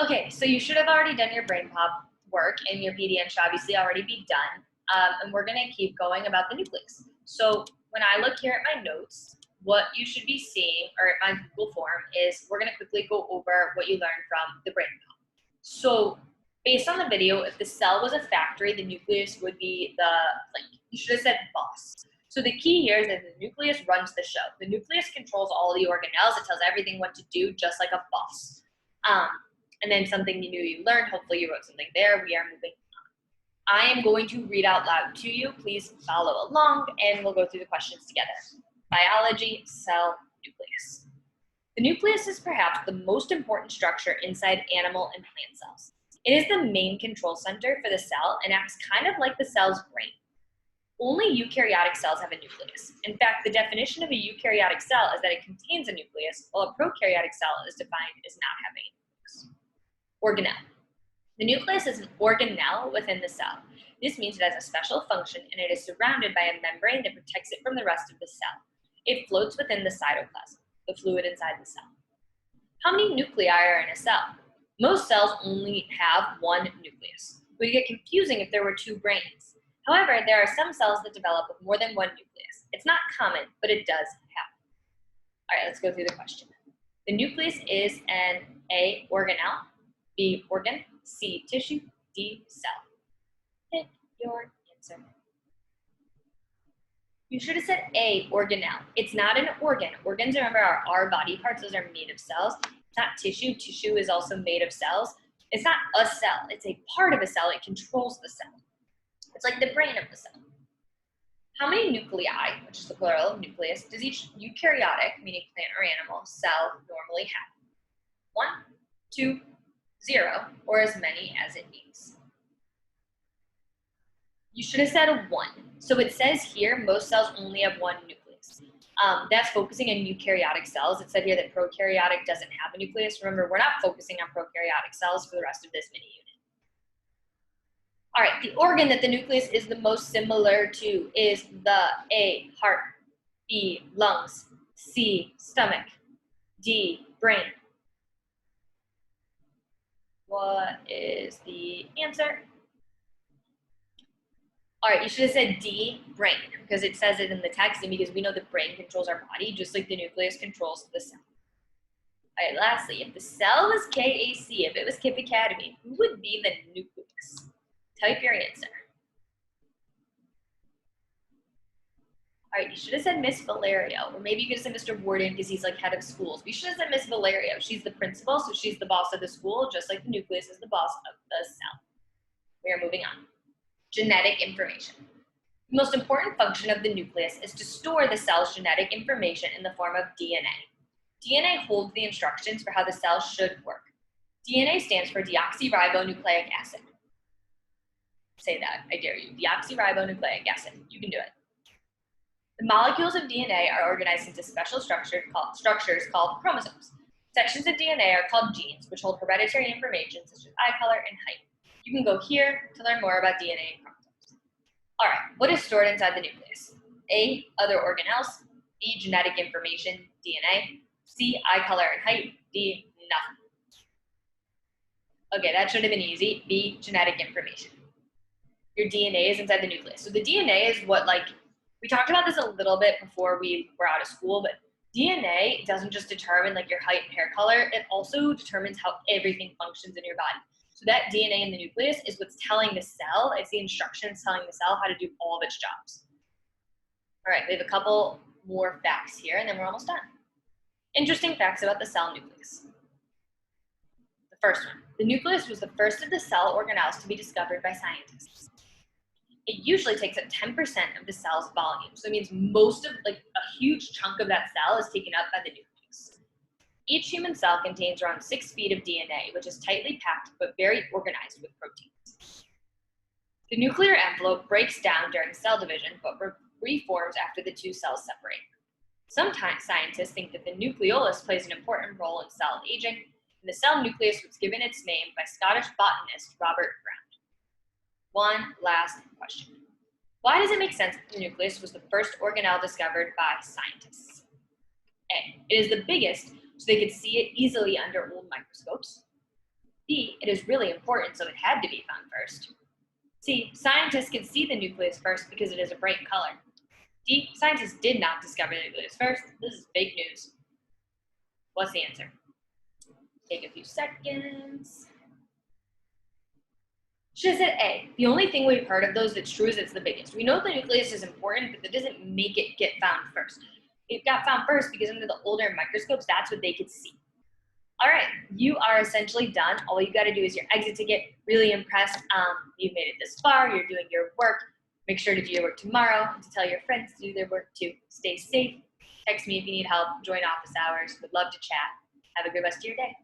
Okay, so you should have already done your brain pop work, and your PDN should obviously already be done. And we're going to keep going about the nucleus. So when I look here at my notes, what you should be seeing, or at my Google form, is we're going to quickly go over what you learned from the brain pop. So based on the video, if the cell was a factory, the nucleus would be the, like, you should have said boss. So the key here is that the nucleus runs the show. The nucleus controls all the organelles. It tells everything what to do, just like a boss. And then something new you learned, hopefully you wrote something there. We are moving on. I am going to read out loud to you. Please follow along, and we'll go through the questions together. Biology, cell, nucleus. The nucleus is perhaps the most important structure inside animal and plant cells. It is the main control center for the cell and acts kind of like the cell's brain. Only eukaryotic cells have a nucleus. In fact, the definition of a eukaryotic cell is that it contains a nucleus, while a prokaryotic cell is defined as not having a nucleus. Organelle. The nucleus is an organelle within the cell. This means it has a special function, and it is surrounded by a membrane that protects it from the rest of the cell. It floats within the cytoplasm, the fluid inside the cell. How many nuclei are in a cell? Most cells only have one nucleus. It would get confusing if there were two brains. However, there are some cells that develop with more than one nucleus. It's not common, but it does happen. All right, let's go through the question. The nucleus is an A, organelle, B, organ, C, tissue, D, cell. Pick your answer. You should have said A, organelle. It's not an organ. Organs, remember, are our body parts. Those are made of cells. It's not tissue. Tissue is also made of cells. It's not a cell. It's a part of a cell. It controls the cell. It's like the brain of the cell. How many nuclei, which is the plural of nucleus, does each eukaryotic, meaning plant or animal, cell normally have? 1, 2, 0, or as many as it needs. You should have said 1. So it says here most cells only have one nucleus. That's focusing on eukaryotic cells. It said here that prokaryotic doesn't have a nucleus. Remember, we're not focusing on prokaryotic cells for the rest of this mini unit. All right, the organ that the nucleus is the most similar to is the A, heart, B, lungs, C, stomach, D, brain. What is the answer? All right, you should have said D, brain, because it says it in the text, and because we know the brain controls our body, just like the nucleus controls the cell. All right, lastly, if the cell was KAC, if it was Kip Academy, who would be the nucleus? Type your answer. All right, you should have said Miss Valerio, or maybe you could have said Mr. Warden because he's like head of schools. But you should have said Miss Valerio. She's the principal, so she's the boss of the school, just like the nucleus is the boss of the cell. We are moving on. Genetic information. The most important function of the nucleus is to store the cell's genetic information in the form of DNA. DNA holds the instructions for how the cell should work. DNA stands for deoxyribonucleic acid. Say that, I dare you. Deoxyribonucleic acid. You can do it. The molecules of DNA are organized into special structures called chromosomes. Sections of DNA are called genes, which hold hereditary information such as eye color and height. You can go here to learn more about DNA and chromosomes. All right, what is stored inside the nucleus? A, other organelles. B, genetic information, DNA. C, eye color and height. D, nothing. Okay, that should have been easy. B, genetic information. Your DNA is inside the nucleus. So the DNA is what, like, we talked about this a little bit before we were out of school, but DNA doesn't just determine like your height and hair color, it also determines how everything functions in your body. So that DNA in the nucleus is what's telling the cell, it's the instructions telling the cell how to do all of its jobs. All right, we have a couple more facts here and then we're almost done. Interesting facts about the cell nucleus. The first one, the nucleus was the first of the cell organelles to be discovered by scientists. It usually takes up 10% of the cell's volume. So it means most of, like a huge chunk of that cell is taken up by the nucleus. Each human cell contains around 6 feet of DNA, which is tightly packed but very organized with proteins. The nuclear envelope breaks down during cell division but reforms after the two cells separate. Sometimes scientists think that the nucleolus plays an important role in cell aging, and the cell nucleus was given its name by Scottish botanist Robert Brown. One last question. Why does it make sense that the nucleus was the first organelle discovered by scientists? A, it is the biggest, so they could see it easily under old microscopes. B, it is really important, so it had to be found first. C, scientists can see the nucleus first because it is a bright color. D, scientists did not discover the nucleus first. This is fake news. What's the answer? Take a few seconds. Should have said A. The only thing we've heard of those that's true is it's the biggest. We know the nucleus is important, but that doesn't make it get found first. It got found first because under the older microscopes, that's what they could see. All right, you are essentially done. All you got to do is your exit ticket. Really impressed. You've made it this far. You're doing your work. Make sure to do your work tomorrow and to tell your friends to do their work too. Stay safe. Text me if you need help. Join office hours. Would love to chat. Have a good rest of your day.